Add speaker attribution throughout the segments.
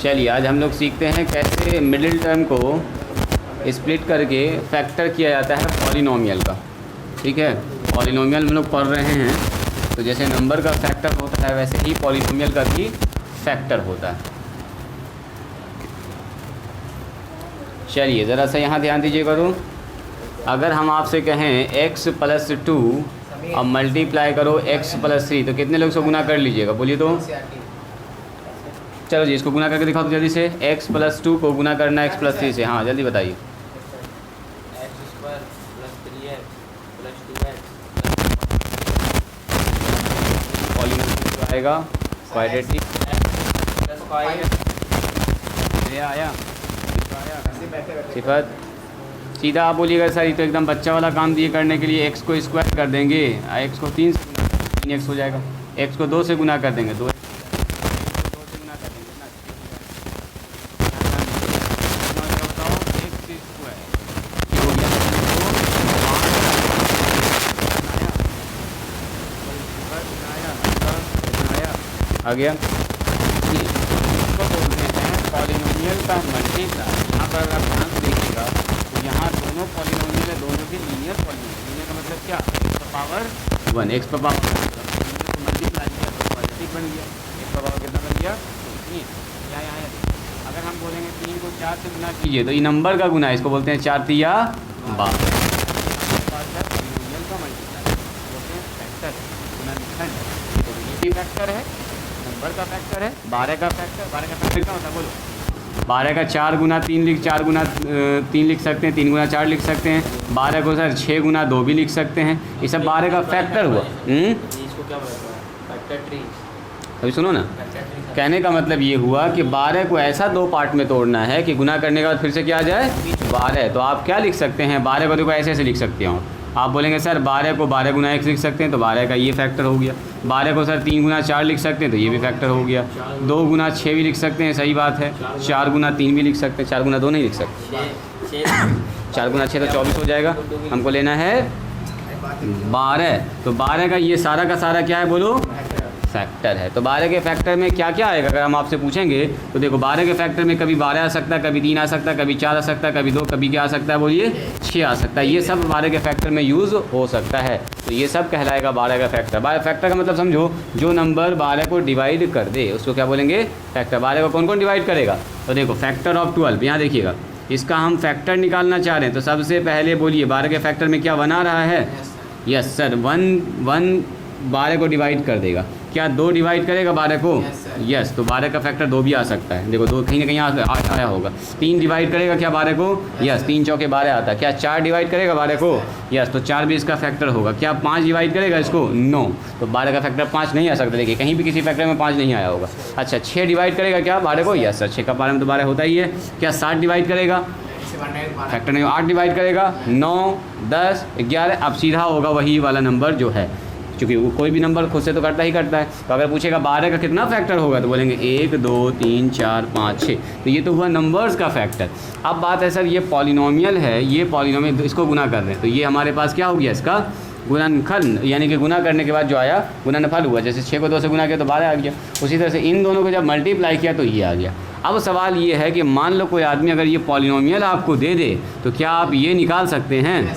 Speaker 1: चलिए आज हम लोग सीखते हैं कैसे मिडिल टर्म को स्प्लिट करके फैक्टर किया जाता है पॉलिनोमियल का। ठीक है, पॉलिनोमियल हम लोग पढ़ रहे हैं, तो जैसे नंबर का फैक्टर होता है वैसे ही पॉलिनोमियल का भी फैक्टर होता है। चलिए ज़रा सा यहाँ ध्यान दीजिएगा। तो अगर हम आपसे कहें x+2 और मल्टीप्लाई करो x+3 तो कितने लोग से गुना कर लीजिएगा, बोलिए तो। चलो जी इसको गुना करके दिखाओ तो जल्दी से। x+2 को गुना करना है x+3 से, हाँ जल्दी बताइए। पॉलिनोमियल आएगा क्वाड्रेटिक आया सिफत। सीधा आप बोलिएगा सर ये तो एकदम बच्चा वाला काम दिए करने के लिए x को स्क्वायर कर देंगे, x को 3 से 3x हो जाएगा, x को 2 से गुना कर देंगे 2 से गुना कर देंगे आ गया। इसको बोलते हैं पॉलिनोमियल का मल्टीप्लाई। यहाँ पर अगर आप ध्यान से देखिएगा तो यहाँ दोनों पॉलिनोमियल है, दोनों की लीनियर पॉलिनोमियल। लीनियर का मतलब क्या, x पर पावर मल्टीप्लाई किया तो क्वाड्रेटिक बन गया। x पर पावर कितना बन गया, 3। यहाँ अगर हम बोलेंगे 3 को 4 से गुना कीजिए तो ये नंबर का गुना है, इसको बोलते हैं 4 तिया 12। पॉलिनोमियल का मल्टीप्लाई बोलते हैं फैक्टर, गुणनखंड। तो ये भी फैक्टर है, नंबर का फैक्टर है। 12 का फैक्टर, 12 का फैक्टर क्या होता है बोलो। 12 का 4 गुना 3 4 गुना 3 लिख सकते हैं, 3 गुना 4 लिख सकते हैं। 12 को सर 6 गुना 2 भी लिख सकते हैं। ये सब 12 का फैक्टर हुआ।
Speaker 2: इसको क्या बोलते हैं, फैक्टर ट्री।
Speaker 1: अभी सुनो ना, कहने का मतलब ये हुआ कि 12 को ऐसा 2 पार्ट में तोड़ना है कि गुना करने के बाद फिर से क्या आ जाए 12। तो आप क्या लिख सकते हैं, 12 को देखो ऐसे ऐसे लिख सकते हो आप। बोलेंगे सर 12 को 12 गुना 1 लिख सकते हैं तो 12 का ये फैक्टर हो गया। 12 को सर 3 गुना 4 लिख सकते हैं तो ये भी फैक्टर हो गया। 2 गुना 6 भी लिख सकते हैं, सही बात है। 4 गुना 3 भी लिख सकते हैं, 4 गुना 2 नहीं लिख सकते। 4 गुना 6 तो 24 हो जाएगा। हमको लेना है 12, तो 12 का ये सारा का सारा क्या है बोलो, फैक्टर है। तो 12 के फैक्टर में क्या क्या आएगा अगर हम आपसे पूछेंगे तो देखो 12 के फैक्टर में कभी 12 आ सकता है, कभी 3 आ सकता है, कभी 4 आ सकता है, कभी 2, कभी क्या आ सकता है बोलिए 6 आ सकता है। ये सब 12 के फैक्टर में यूज़ हो सकता है। तो ये सब कहलाएगा 12 का फैक्टर। 12 फैक्टर का मतलब समझो जो नंबर 12 को डिवाइड कर दे उसको क्या बोलेंगे, फैक्टर। 12 को कौन कौन डिवाइड करेगा, तो देखो फैक्टर ऑफ 12। यहाँ देखिएगा इसका हम फैक्टर निकालना चाह रहे हैं तो सबसे पहले बोलिए 12 के फैक्टर में क्या 1 आ रहा है। यस सर, 1 12 को डिवाइड कर देगा। क्या 2 डिवाइड करेगा 12 को, यस तो 12 का फैक्टर 2 भी आ सकता है। देखो 2 कहीं ना कहीं आया होगा। 3 डिवाइड करेगा क्या 12 को, यस 3 चौके 12 आता है। क्या 4 डिवाइड करेगा 12 को, यस तो 4 भी इसका फैक्टर होगा। क्या 5 डिवाइड करेगा इसको, नो तो 12 का फैक्टर 5 नहीं आ सकता। देखिए कहीं भी किसी फैक्टर में 5 नहीं आया होगा। अच्छा 6 डिवाइड करेगा क्या 12 को, यस सर 6 का 12 में तो 12 होता ही है। क्या 7 डिवाइड करेगा, फैक्टर नहीं। 8 डिवाइड करेगा, 9 10 11। अब सीधा होगा वही वाला नंबर जो है, क्योंकि वो कोई भी नंबर खुद से तो करता ही करता है। तो अगर पूछेगा 12 का कितना फैक्टर होगा तो बोलेंगे 1 2 3 4 5 6। तो ये तो हुआ नंबर्स का फैक्टर। अब बात है सर ये पॉलिनोमियल है, ये पॉलिनोमियल इसको गुना कर रहे हैं तो ये हमारे पास क्या हो गया इसका गुणनखंड, यानी कि गुना करने के बाद जो आया गुणनफल हुआ। जैसे 6 को 2 से गुना किया तो 12 आ गया। उसी तरह से इन दोनों को जब मल्टीप्लाई किया तो ये आ गया। अब सवाल ये है कि मान लो कोई आदमी अगर ये पॉलिनोमियल आपको दे दे तो क्या आप ये निकाल सकते हैं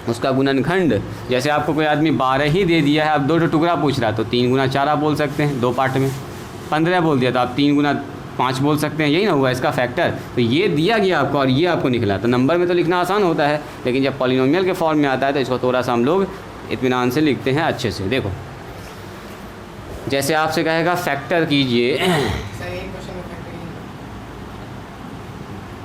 Speaker 1: उसका गुणनखंड। जैसे आपको कोई आदमी 12 ही दे दिया है, आप 2 टुकड़ा पूछ रहा है तो 3 गुना 4 आप बोल सकते हैं 2 पार्ट में। 15 बोल दिया तो आप 3 गुना 5 बोल सकते हैं, यही ना हुआ इसका फैक्टर। तो ये दिया गया आपको और ये आपको निकला। तो नंबर में तो लिखना आसान होता है, लेकिन जब पॉलिनोमियल के फॉर्म में आता है तो इसको थोड़ा सा हम लोग इत्मीनान से लिखते हैं अच्छे से। देखो जैसे आपसे कहेगा फैक्टर कीजिए,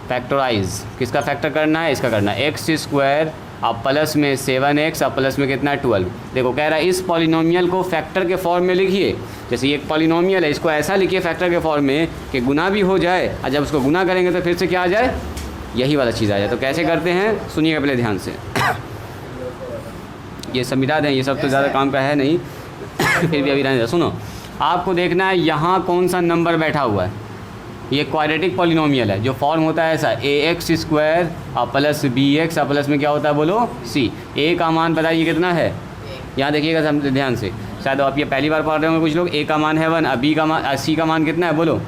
Speaker 1: फैक्टराइज किसका फैक्टर करना है, इसका करना है x² अब प्लस में 7x अब प्लस में कितना है 12। देखो कह रहा है इस पॉलिनोमियल को फैक्टर के फॉर्म में लिखिए। जैसे ये एक पॉलिनोमियल है, इसको ऐसा लिखिए फैक्टर के फॉर्म में कि गुना भी हो जाए और जब उसको गुना करेंगे तो फिर से क्या आ जाए, यही वाला चीज़ आ जाए। तो कैसे करते हैं सुनिएगा पहले ध्यान से। ये सब मिटा दें, ये सब तो ज़्यादा काम का है नहीं फिर भी अभी रहने दो। सुनो आपको देखना है यहाँ कौन सा नंबर बैठा हुआ है। ये क्वाड्रेटिक पॉलिनोमियल है, जो फॉर्म होता है ऐसा ax² और प्लस bx और प्लस में क्या होता है बोलो c। a का मान बताइए कितना है, यहाँ देखिएगा ध्यान से, शायद आप ये पहली बार पढ़ रहे होंगे कुछ लोग। a का मान है 1 और b का मान c का मान कितना है बोलो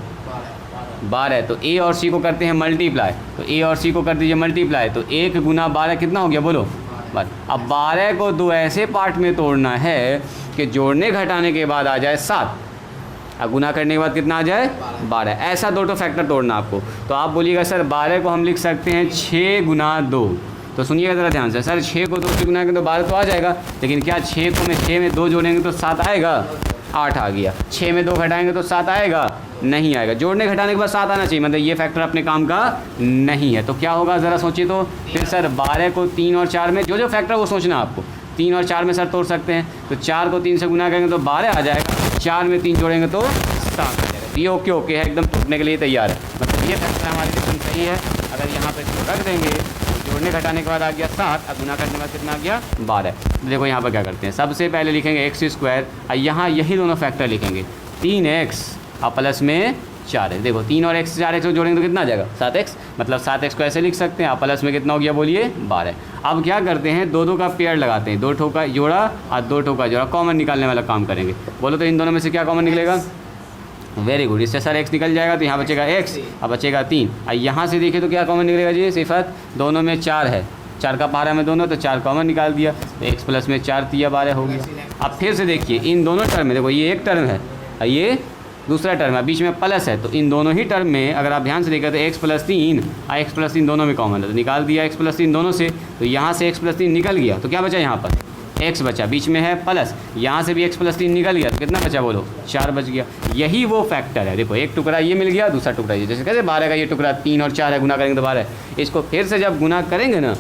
Speaker 1: 12, तो ए और सी को करते हैं मल्टीप्लाई, तो ए और सी को कर दीजिए मल्टीप्लाई, तो 1 गुना 12 कितना हो गया बोलो 12। अब 12 को दो ऐसे पार्ट में तोड़ना है कि जोड़ने घटाने के बाद आ जाए 7 और गुना करने के बाद कितना आ जाए 12। ऐसा दो फैक्टर तोड़ना आपको। तो आप बोलिएगा सर 12 को हम लिख सकते हैं 6 गुना 2। तो सुनिएगा ज़रा ध्यान से, सर 6 को 2 से गुना करेंगे तो 12 तो आ जाएगा, लेकिन क्या 6 में 2 जोड़ेंगे तो 7 आएगा? 8 आ गया। 6 में 2 घटाएंगे तो 7 आएगा? नहीं आएगा। जोड़ने घटाने के बाद 7 आना चाहिए, मतलब ये फैक्टर अपने काम का नहीं है। तो क्या होगा ज़रा सोचिए। तो फिर सर 12 को 3 और 4 में जो फैक्टर वो सोचना आपको, 3 और 4 में सर तोड़ सकते हैं। तो 4 को 3 से गुना करेंगे तो 12 आ जाएगा, 4 में 3 जोड़ेंगे तो 7 आ जाएगा। ये ओके है, एकदम टूटने के लिए तैयार है। मतलब ये फैक्टर हमारे लिए सही है। अगर यहाँ पर इसको रख देंगे तो जोड़ने घटाने के बाद आ गया 7 और गुना करने के बाद कितना आ गया 12। तो देखो यहाँ पर क्या करते हैं, सबसे पहले लिखेंगे x² और यहाँ यही दोनों फैक्टर लिखेंगे 3x और प्लस में 4x। देखो 3 और x 4x को जोड़ेंगे तो कितना आ जाएगा 7x, मतलब 7x को ऐसे लिख सकते हैं। और प्लस में कितना हो गया बोलिए 12। अब क्या करते हैं, दो का पेयर लगाते हैं, 2 ठो का जोड़ा और 2 ठो का जोड़ा, कॉमन निकालने वाला काम करेंगे। बोलो तो इन दोनों में से क्या कॉमन निकलेगा? वेरी गुड, इससे सर x निकल जाएगा तो यहाँ बचेगा x और बचेगा 3। और यहाँ से देखिए तो क्या कॉमन निकलेगा जी? सिफत दोनों में 4 है, 4 का पारा में दोनों, तो 4 कॉमन निकाल दिया, तो x प्लस में 4 3 12 हो गया। अब फिर से देखिए इन दोनों टर्म में, देखो ये एक टर्म है और ये दूसरा टर्म है, बीच में प्लस है, तो इन दोनों ही टर्म में अगर आप ध्यान से देखिए तो x प्लस 3 और x प्लस 3 दोनों में कॉमन है, तो निकाल दिया x प्लस 3 दोनों से। तो यहाँ से x प्लस 3 निकल गया तो क्या बचा यहाँ पर? x बचा, बीच में है प्लस, यहाँ से भी x प्लस 3 निकल गया तो कितना बचा बोलो? 4 बच गया। यही वो फैक्टर है। देखो एक टुकड़ा ये मिल गया, दूसरा टुकड़ा ये, जैसे कैसे 12 का ये टुकड़ा 3 और 4 है, गुना करेंगे तो 12। इसको फिर से जब गुना करेंगे ना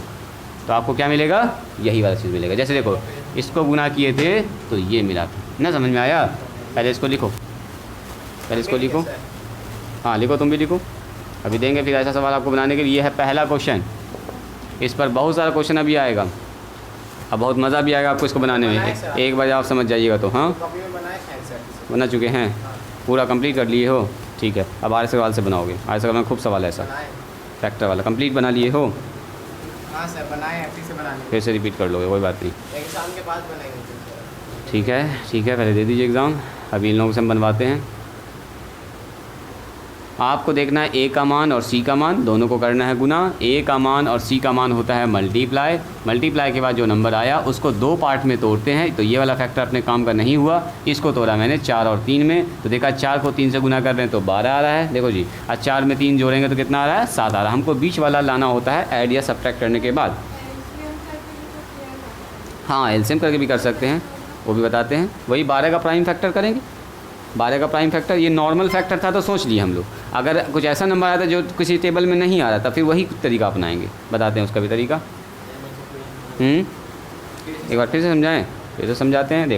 Speaker 1: तो आपको क्या मिलेगा? यही वाला चीज़ मिलेगा। जैसे देखो इसको गुना किए थे तो ये मिला था ना, समझ में आया? पहले इसको लिखो, पहले इसको लिखो, हाँ लिखो, तुम भी लिखो। अभी देंगे फिर ऐसा सवाल आपको बनाने के लिए। ये है पहला क्वेश्चन, इस पर बहुत सारा क्वेश्चन अभी आएगा, अब बहुत मज़ा भी आएगा आपको इसको बनाने में। एक बार आप समझ जाइएगा तो। हाँ बना चुके हैं, पूरा कंप्लीट कर लिए हो? ठीक है, अब आर सवाल से बनाओगे। आर सवाल में खूब सवाल है ऐसा, फैक्टर वाला कंप्लीट बना लिए हो?
Speaker 2: हाँ सर बनाए,
Speaker 1: फिर से रिपीट कर लोगे, कोई बात नहीं।
Speaker 2: एग्जाम के बाद बनाएंगे।
Speaker 1: ठीक है ठीक है, पहले दे दीजिए एग्ज़ाम, अभी इन लोगों से हम बनवाते हैं। आपको देखना है a का मान और c का मान दोनों को करना है गुना। a का मान और c का मान होता है मल्टीप्लाई, मल्टीप्लाई के बाद जो नंबर आया उसको 2 पार्ट में तोड़ते हैं। तो ये वाला फैक्टर अपने काम का नहीं हुआ, इसको तोड़ा मैंने 4 और 3 में, तो देखा 4 को 3 से गुना कर रहे हैं तो 12 आ रहा है। देखो जी, और 4 में 3 जोड़ेंगे तो कितना आ रहा है? 7 आ रहा है। हमको बीच वाला लाना होता है ऐड या सब्ट्रैक्ट करने के बाद। हाँ एलसीएम करके भी कर सकते हैं, वो भी बताते हैं। वही 12 का प्राइम फैक्टर करेंगे, 12 का प्राइम फैक्टर। ये नॉर्मल फैक्टर था तो सोच लिए हम लोग, अगर कुछ ऐसा नंबर आया था जो किसी टेबल में नहीं आ रहा था फिर वही तरीका अपनाएंगे। बताते हैं उसका भी तरीका। एक बार फिर से समझाएं, फिर से समझाते हैं।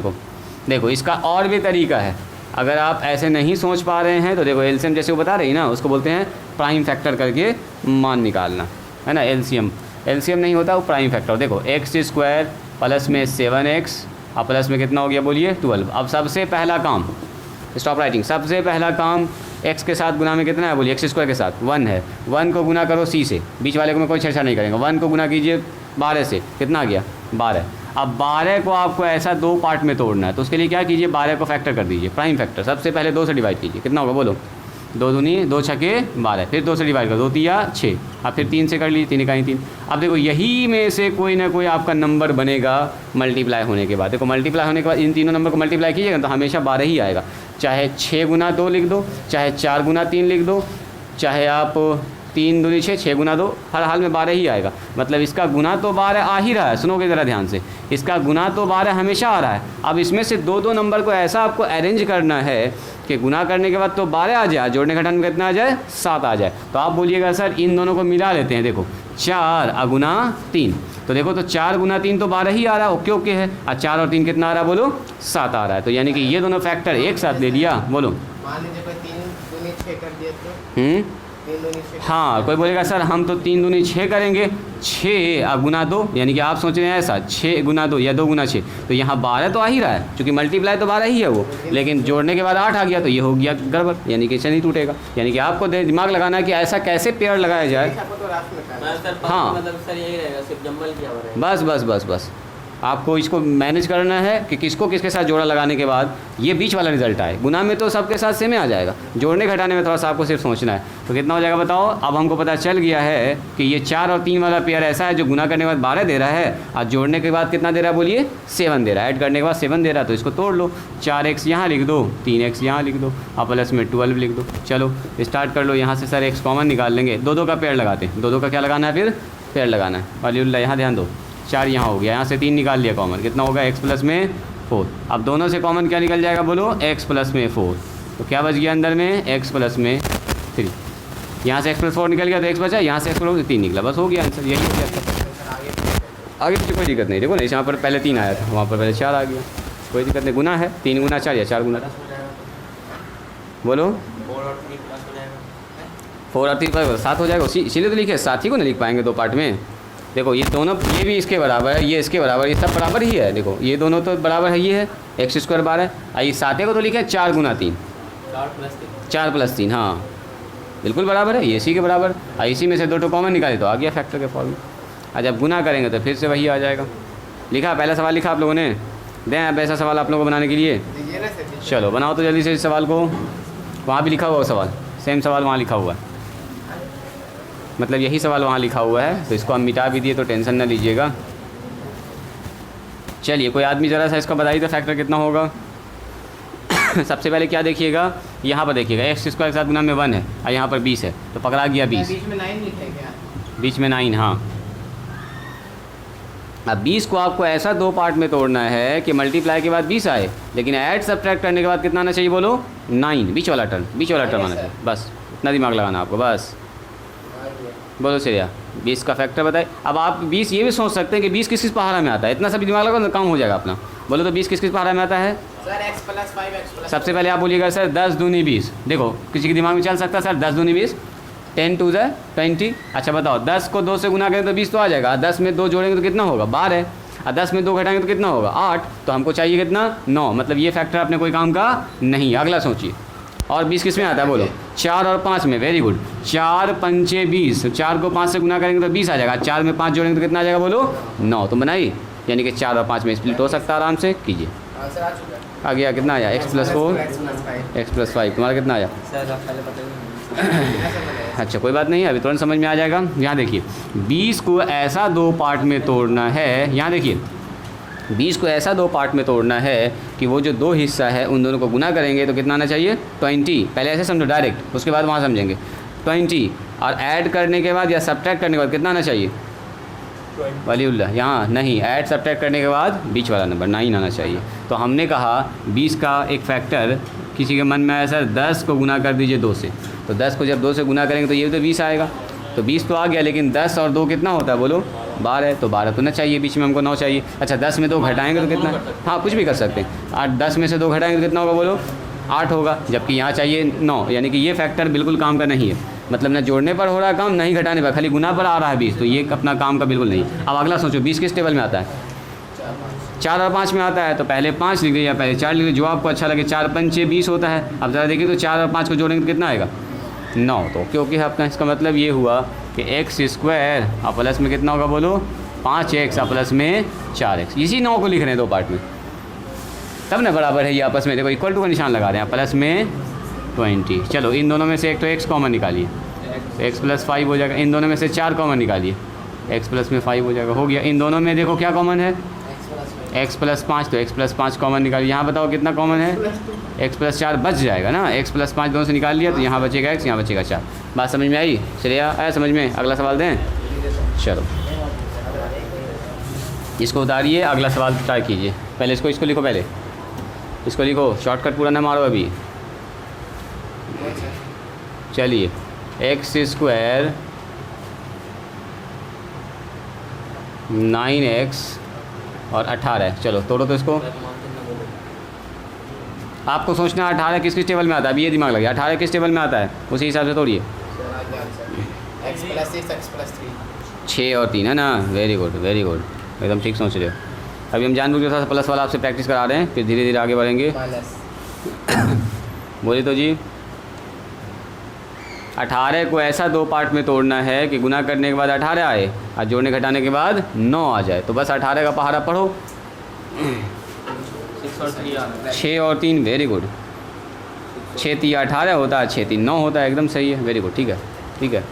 Speaker 1: देखो इसका और भी तरीका है। अगर आप ऐसे नहीं सोच पा रहे हैं तो देखो एलसीएम जैसे वो बता रही ना, उसको बोलते हैं प्राइम फैक्टर करके मान निकालना, है ना। एलसीएम नहीं होता, वो प्राइम फैक्टर। देखो x² प्लस में 7x और प्लस में कितना हो गया बोलिए 12। अब सबसे पहला काम, स्टॉप राइटिंग, सबसे पहला काम x के साथ गुना में कितना है बोलिए? x² के साथ 1 है, 1 को गुना करो c से, बीच वाले को मैं कोई छेड़छाड़ नहीं करेंगे। 1 को गुना कीजिए 12 से, कितना आ गया 12। अब 12 को आपको ऐसा 2 पार्ट में तोड़ना है, तो उसके लिए क्या कीजिए? 12 को फैक्टर कर दीजिए, प्राइम फैक्टर। सबसे पहले 2 से डिवाइड कीजिए, कितना होगा बोलो? 2 दूनी 2 छके 12, फिर 2 से डिवाइड करो, 2 तिया 6, अब फिर 3 से कर लीजिए, 3 इकाई 3। अब देखो यही में से कोई ना कोई आपका नंबर बनेगा मल्टीप्लाई होने के बाद। देखो मल्टीप्लाई होने के बाद इन तीनों नंबर को मल्टीप्लाई कीजिएगा तो हमेशा 12 ही आएगा। चाहे 6 गुना 2 लिख दो, चाहे 4 गुना 3 लिख दो, चाहे आप 3 दूनी 6, 6 गुना 2, हर हाल में 12 ही आएगा। मतलब इसका गुना तो 12 आ ही रहा है। सुनोगे ज़रा ध्यान से, इसका गुना तो 12 हमेशा आ रहा है। अब इसमें से 2 नंबर को ऐसा आपको अरेंज करना है कि गुना करने के बाद तो 12 आ जाए, जोड़ने घटाने में कितना आ जाए? 7 आ जाए। तो आप बोलिएगा सर इन दोनों को मिला लेते हैं। देखो 4 और गुना 3, तो देखो तो 4 गुना 3 तो 12 ही आ रहा है, ओके है। और 4 और 3 कितना आ रहा है बोलो? 7 आ रहा है। तो यानी कि ये दोनों फैक्टर एक साथ ले लिया। बोलो
Speaker 2: मान लीजिए कोई 3 दूनी 6 कर दिए तो 3 दूनी 6।
Speaker 1: हाँ, कोई बोलेगा सर हम तो 3 दूनी 6 करेंगे, 6 और गुना 2, यानी कि आप सोच रहे हैं ऐसा 6 गुना 2 या 2 गुना 6, तो यहाँ 12 तो आ ही रहा है, क्योंकि मल्टीप्लाई तो 12 ही है वो, लेकिन जोड़ने के बाद 8 आ गया तो ये हो गया गड़बड़, यानी कि इससे नहीं टूटेगा। यानी कि आपको दिमाग लगाना है कि ऐसा कैसे पेयर लगाया जाए। हाँ
Speaker 2: मतलब सर यही रहेगा, सिर्फ जम्बल किया हुआ रहेगा।
Speaker 1: बस आपको इसको मैनेज करना है कि किसको किसके साथ जोड़ा लगाने के बाद ये बीच वाला रिजल्ट आए। गुना में तो सबके साथ सेम ही आ जाएगा, जोड़ने घटाने में थोड़ा सा आपको सिर्फ सोचना है। तो कितना हो जाएगा बताओ। अब हमको पता चल गया है कि ये 4 और 3 वाला पेयर ऐसा है जो गुना करने के बाद 12 दे रहा है और जोड़ने के बाद कितना दे रहा है बोलिए 7 दे रहा है, ऐड करने के बाद 7 दे रहा है। तो इसको तोड़ लो, 4x यहाँ लिख दो, 3x यहाँ लिख दो और प्लस में 12 लिख दो। चलो स्टार्ट कर लो। यहाँ से सर x कॉमन निकाल लेंगे, दो का पेयर लगाते हैं, दो का क्या लगाना है फिर पेयर लगाना है। वालीउल्लाह यहाँ ध्यान दो, 4 यहाँ हो गया, यहाँ से 3 निकाल लिया कॉमन, कितना होगा x प्लस में 4। अब दोनों से कॉमन क्या निकल जाएगा बोलो x प्लस में 4। तो क्या बच गया अंदर में x प्लस में 3। यहाँ से x प्लस 4 निकल गया तो x बचा, यहाँ से x प्लस 3 निकला, बस हो गया आंसर, यही हो गया। आगे पीछे कोई दिक्कत नहीं, देखो ना यहाँ पर पहले 3 आया था, वहाँ पर पहले 4 आ गया, कोई दिक्कत नहीं। गुना है 3 गुना 4 या 4 गुना, बोलो 4 और 3 पर 7 हो जाएगा। इसीलिए तो लिखे, साथ ही को नहीं लिख पाएंगे 2 पार्ट में। देखो ये दोनों, ये भी इसके बराबर है, ये इसके बराबर, ये सब बराबर ही है। देखो ये दोनों तो बराबर है, ये है x स्क्वायर 12 है, ये साथे को तो लिखे 4 गुना 3, 4 प्लस 3, हाँ बिल्कुल बराबर है, ये इसी के बराबर। इसी में से 2 कॉमन निकाले तो आ गया फैक्टर के फॉर्म में। और जब गुना करेंगे तो फिर से वही आ जाएगा। लिखा, पहला सवाल लिखा आप लोगों ने, दें अब ऐसा सवाल आप लोगों को बनाने के लिए। चलो बनाओ तो जल्दी से इस सवाल को। वहाँ भी लिखा हुआ सवाल, सेम सवाल वहाँ लिखा हुआ है, मतलब यही सवाल वहाँ लिखा हुआ है, तो इसको हम मिटा भी दिए तो टेंशन ना लीजिएगा। चलिए कोई आदमी ज़रा सा इसका बताइए तो फैक्टर कितना होगा। सबसे पहले क्या देखिएगा, यहाँ पर देखिएगा x स्क्वायर के साथ गुना में 1 है और यहाँ पर 20 है, तो पकड़ा गया 20।
Speaker 2: बीच में 9 लिखे क्या?
Speaker 1: बीच में 9, हाँ। अब 20 को आपको ऐसा 2 पार्ट में तोड़ना है कि मल्टीप्लाई के बाद 20 आए, लेकिन ऐड सब्ट्रैक्ट करने के बाद कितना आना चाहिए बोलो 9, बीच वाला टर्म आना चाहिए। बस इतना दिमाग लगाना आपको, बस बोलो श्रेया 20 का फैक्टर बताए। अब आप 20 ये भी सोच सकते हैं कि 20 किस पहाड़ा में आता है, इतना सभी दिमाग लगाओ तो काम हो जाएगा अपना। बोलो तो 20 किस पहाड़ा में आता है
Speaker 2: sir? x plus 5 x plus.
Speaker 1: सबसे पहले आप बोलिएगा सर 10 दूनी 20। देखो किसी के दिमाग में चल सकता है सर 10 दूनी 20, 10 2 ज़ा 20। अच्छा बताओ 10 को 2 से गुना करें तो 20 तो आ जाएगा, 10 में 2 जोड़ेंगे तो कितना होगा 12, और 10 में 2 घटाएंगे तो कितना होगा 8। तो हमको चाहिए कितना 9, मतलब ये फैक्टर अपने कोई काम का नहीं। अगला सोचिए, और 20 किस में आता है बोलो 4 और 5 में। वेरी गुड, 4 पंचे 20, 4 को 5 से गुना करेंगे तो 20 आ जाएगा, 4 में 5 जोड़ेंगे तो कितना आ जाएगा बोलो 9। तो बनाइए, यानी कि 4 और 5 में स्प्लिट हो सकता है, आराम से कीजिए।
Speaker 2: आंसर आ चुका है।
Speaker 1: आ गया, कितना आया x प्लस 4 x प्लस 5, तुम्हारा कितना आया? अच्छा कोई बात नहीं, अभी तुरंत समझ में आ जाएगा। यहाँ देखिए 20 को ऐसा 2 पार्ट में तोड़ना है, यहाँ देखिए 20 को ऐसा 2 पार्ट में तोड़ना है कि वो जो 2 हिस्सा है उन दोनों को गुना करेंगे तो कितना आना चाहिए 20। पहले ऐसे समझो डायरेक्ट, उसके बाद वहाँ समझेंगे 20, और ऐड करने के बाद या सब्ट्रैक्ट करने के बाद कितना आना चाहिए वलीउल्लाह, यहाँ नहीं, ऐड सब्ट्रैक्ट करने के बाद बीच वाला नंबर 9 आना चाहिए। तो हमने कहा 20 का एक फैक्टर किसी के मन में आया सर 10 को गुना कर दीजिए 2 से, तो 10 को जब 2 से गुना करेंगे तो ये तो 20 आएगा। तो 20 तो आ गया, लेकिन 10 और 2 कितना होता है बोलो 12, तो 12 तो ना चाहिए, बीच में हमको 9 चाहिए। अच्छा 10 में 2 घटाएंगे तो कितना, हाँ कुछ भी कर सकते हैं, 8 10 में से 2 घटाएंगे तो कितना होगा बोलो 8 होगा, जबकि यहाँ चाहिए 9, यानी कि ये फैक्टर बिल्कुल काम का नहीं है, मतलब ना जोड़ने पर हो रहा है काम, नहीं घटाने पर, खाली गुना पर आ रहा है 20, तो ये अपना काम का बिल्कुल नहीं। अब अगला सोचो 20 किस टेबल में आता है 4 और 5 में आता है, तो पहले 5 लिख दीजिए या पहले 4 लिख दीजिए, जो आपको अच्छा लगे। 4 पंचे 20 होता है। अब ज़रा देखिए तो 4 और 5 को जोड़ेंगे तो कितना आएगा 9, तो क्योंकि अपना इसका मतलब ये हुआ कि x स्क्वायर और प्लस में कितना होगा बोलो 5x और प्लस में 4x, इसी 9 को लिख रहे हैं 2 पार्ट में, तब ना बराबर है ये आपस में। देखो इक्वल टू का निशान लगा रहे हैं, प्लस में 20। चलो इन दोनों में से एक तो x कॉमन निकालिए, तो x प्लस 5 हो जाएगा। इन दोनों में से 4 कॉमन निकालिए, x प्लस में 5 हो जाएगा, हो गया। इन दोनों में देखो क्या कॉमन है x प्लस 5, तो x प्लस 5 कॉमन निकालिए। यहाँ बताओ कितना कॉमन है x प्लस 4 बच जाएगा ना, x प्लस 5 दोनों से निकाल लिया तो यहाँ बचेगा x, यहाँ बचेगा 4। बात समझ में आई? चलिए आया समझ में? अगला सवाल दें, चलो इसको उतारिए, अगला सवाल ट्राई कीजिए। पहले इसको लिखो, पहले इसको लिखो, शॉर्टकट पूरा ना मारो अभी। चलिए x स्क्वायर 9x और 18, चलो तोड़ो तो इसको। आपको सोचना है 18 किस टेबल में आता है, अभी ये दिमाग लगे 18 किस टेबल में आता है, उसी हिसाब से तोड़िए।
Speaker 2: x प्लस 6 x प्लस 3,
Speaker 1: 6 और 3 है ना, वेरी गुड वेरी गुड, एकदम ठीक सोच रहे हो। अभी हम जानबूझ के साथ प्लस वाला आपसे प्रैक्टिस करा रहे हैं, फिर धीरे धीरे आगे बढ़ेंगे। बोलिए तो जी 18 को ऐसा 2 पार्ट में तोड़ना है कि गुना करने के बाद 18 आए और जोड़ने घटाने के बाद 9 आ जाए। तो बस 18 का पहाड़ा पढ़ो,
Speaker 2: 6 और 3 आ रहा है।
Speaker 1: 6 और 3 वेरी गुड। 6 3 18 होता है, 6 3 9 होता है, एकदम सही है, वेरी गुड। ठीक है ठीक है,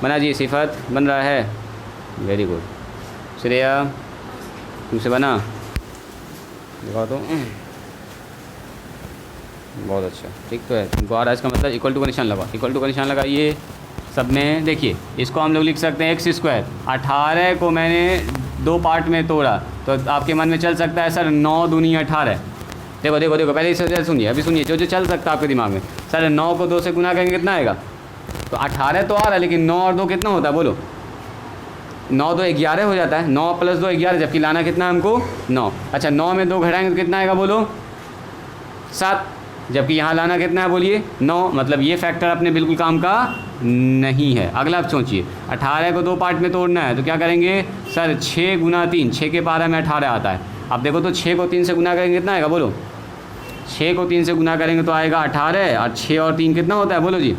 Speaker 1: बना जी, सिफत बन रहा है, वेरी गुड। श्रेया तुमसे बना, दिखाओ तो, बहुत अच्छा, ठीक तो है। तुमको आ रहा है, इसका मतलब इक्वल टू का निशान लगा, इक्वल टू का निशान लगाइए सब में। देखिए इसको हम लोग लिख सकते हैं x²। 18 को मैंने 2 पार्ट में तोड़ा, तो आपके मन में चल सकता है सर 9 दूनी 18। देखो देखो देखो, पहले इसे सुनिए, अभी सुनिए जो जो चल सकता है आपके दिमाग में। सर 9 को 2 से गुना करेंगे कितना आएगा? तो 18 तो आ रहा है, लेकिन 9 और 2 कितना होता है बोलो? 9 2 11 हो जाता है, 9 + 2 11, जबकि लाना कितना है हमको? 9। अच्छा 9 में 2 घटाएंगे तो कितना आएगा बोलो? 7, जबकि यहाँ लाना कितना है बोलिए? 9। मतलब ये फैक्टर अपने बिल्कुल काम का नहीं है। अगला आप सोचिए, 18 को 2 पार्ट में तोड़ना है तो क्या करेंगे? सर 6 × 3, 6 के पारा में 18 आता है। अब देखो तो 6 को 3 से गुना करेंगे कितना आएगा बोलो? 6 को 3 से गुना करेंगे तो आएगा 18, और 6 और 3 कितना होता है बोलो जी?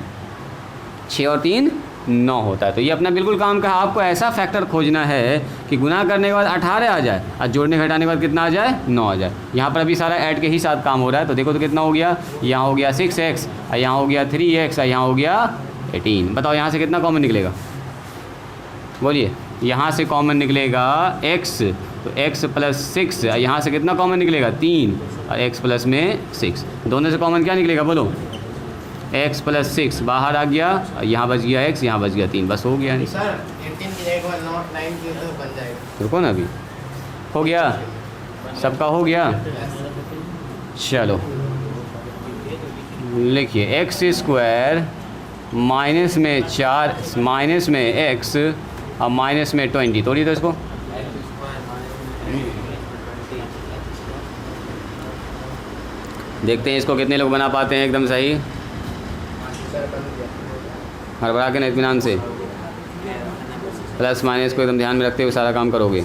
Speaker 1: 6 और 3 9 होता है। तो ये अपना बिल्कुल काम का, आपको ऐसा फैक्टर खोजना है कि गुना करने के बाद 18 आ जाए और जोड़ने घटाने के बाद कितना आ जाए? 9 आ जाए। यहाँ पर अभी सारा ऐड के ही साथ काम हो रहा है, तो देखो तो कितना हो गया? यहाँ हो गया 6x, और यहाँ हो गया 3x, और यहाँ हो गया 18। बताओ यहाँ से कितना कॉमन निकलेगा बोलिए? यहाँ से कॉमन निकलेगा x, तो x + 6, यहाँ से कितना कॉमन निकलेगा? 3, और x प्लस में 6, दोनों से कॉमन क्या निकलेगा बोलो? x + 6 बाहर आ गया, यहाँ बच गया x, यहाँ बच गया 3, बस हो गया।
Speaker 2: सर 18 की जगह 9 की तो बन जाएगा।
Speaker 1: रुको ना, अभी हो गया, सबका हो गया। चलो लिखिए x² माइनस में 4 माइनस में x और माइनस में 20, तोड़िए तो इसको। देखते हैं इसको कितने लोग बना पाते हैं एकदम सही,
Speaker 2: सर बन गया।
Speaker 1: हड़बड़ा के ना, इत्मीनान से, प्लस माइनस को एकदम ध्यान में रखते हुए सारा काम करोगे।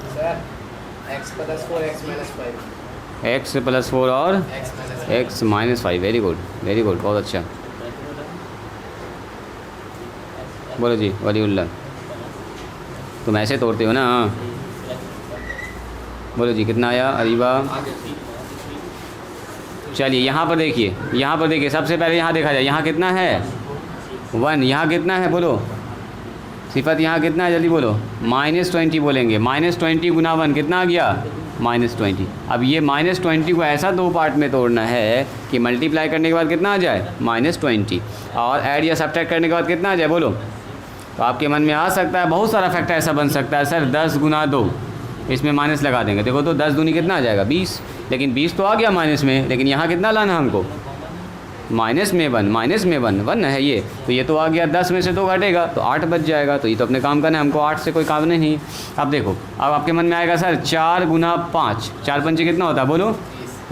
Speaker 2: सर x + 4 x - 5,
Speaker 1: x + 4 और
Speaker 2: x -
Speaker 1: x - 5, very good very good, बहुत अच्छा। बोलो जी वलीउल्लाह, तुम ऐसे तोड़ते हो ना? बोलो जी कितना आया अरीबा? चलिए यहाँ पर देखिए, यहाँ पर देखिए, सबसे पहले यहाँ देखा जाए, यहाँ कितना है? 1, यहाँ कितना है बोलो? सिफत यहाँ कितना है जल्दी बोलो? -20 बोलेंगे, -20 × 1 कितना आ गया? -20। अब ये -20 को ऐसा 2 पार्ट में तोड़ना है कि मल्टीप्लाई करने के बाद कितना आ जाए? -20, और ऐड या सब्ट्रैक्ट करने के बाद कितना आ जाए बोलो? तो आपके मन में आ सकता है बहुत सारा फैक्टर ऐसा बन सकता है, सर 10 × 2, इसमें माइनस लगा देंगे। देखो तो 10 दूनी कितना आ जाएगा? 20, लेकिन 20 तो आ गया माइनस में, लेकिन यहाँ कितना लाना है हमको? माइनस में 1, माइनस में 1 है ये, तो ये तो आ गया 10 में से 2 घटेगा तो 8 बच जाएगा। तो ये तो अपने काम करना है हमको, 8 से कोई काम नहीं। अब देखो, अब आपके मन में आएगा सर 4 × 5, 4 पंचे कितना होता है बोलो?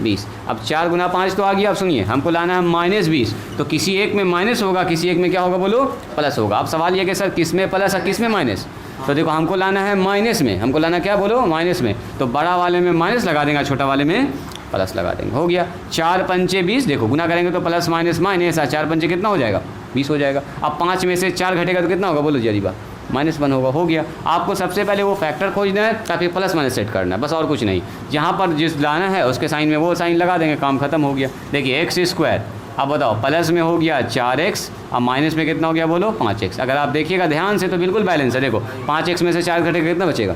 Speaker 1: 20। अब 4 × 5 तो आ गया। अब सुनिए, हमको लाना है -20, तो किसी एक में माइनस होगा, किसी एक में क्या होगा बोलो? प्लस होगा। अब सवाल ये कि सर किस में प्लस और किस में माइनस? तो देखो हमको लाना है माइनस में, हमको लाना क्या बोलो? माइनस में। तो बड़ा वाले में माइनस लगा देंगे, छोटा वाले में प्लस लगा देंगे, हो गया। 4 पंचे 20, देखो गुना करेंगे तो प्लस माइनस माइनस, 4 पंचे कितना हो जाएगा? 20 हो जाएगा। अब 5 में से 4 घटेगा तो कितना होगा बोलो जी अरीबा? -1 होगा, हो गया। आपको सबसे पहले वो फैक्टर खोजना है, फिर प्लस माइनस सेट करना है, बस और कुछ नहीं। जहाँ पर जिस लाना है उसके साइन में वो साइन लगा देंगे, काम खत्म हो गया। देखिए x², अब बताओ प्लस में हो गया 4x, अब माइनस में कितना हो गया बोलो? 5x। अगर आप देखिएगा ध्यान से तो बिल्कुल बैलेंस है। देखो 5x में से 4 घटेगा कितना बचेगा?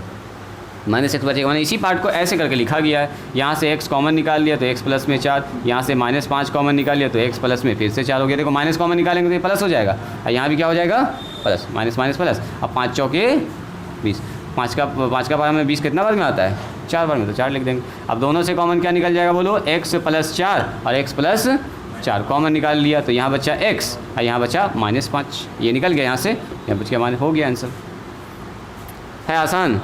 Speaker 1: -x बचेगा। मैंने इसी पार्ट को ऐसे करके लिखा गया है। यहाँ से x कॉमन निकाल लिया तो x प्लस में 4, यहाँ से -5 कॉमन निकाल लिया तो x प्लस में फिर से 4 हो गया। देखो माइनस कॉमन निकालेंगे तो ये प्लस हो जाएगा, और यहाँ भी क्या हो जाएगा? Plus, minus minus plus. अब 5 चौके 20, 5 का पारा में 20 कितना बार में आता है? 4 बार में, तो 4 लिख देंगे। अब दोनों से कॉमन क्या निकल जाएगा बोलो? x + 4 और x + 4 कॉमन निकाल लिया तो यहाँ बचा x और यहाँ बचा -5, ये निकल गया यहाँ से, यहाँ बच गया माइनस, हो गया आंसर। है आसान,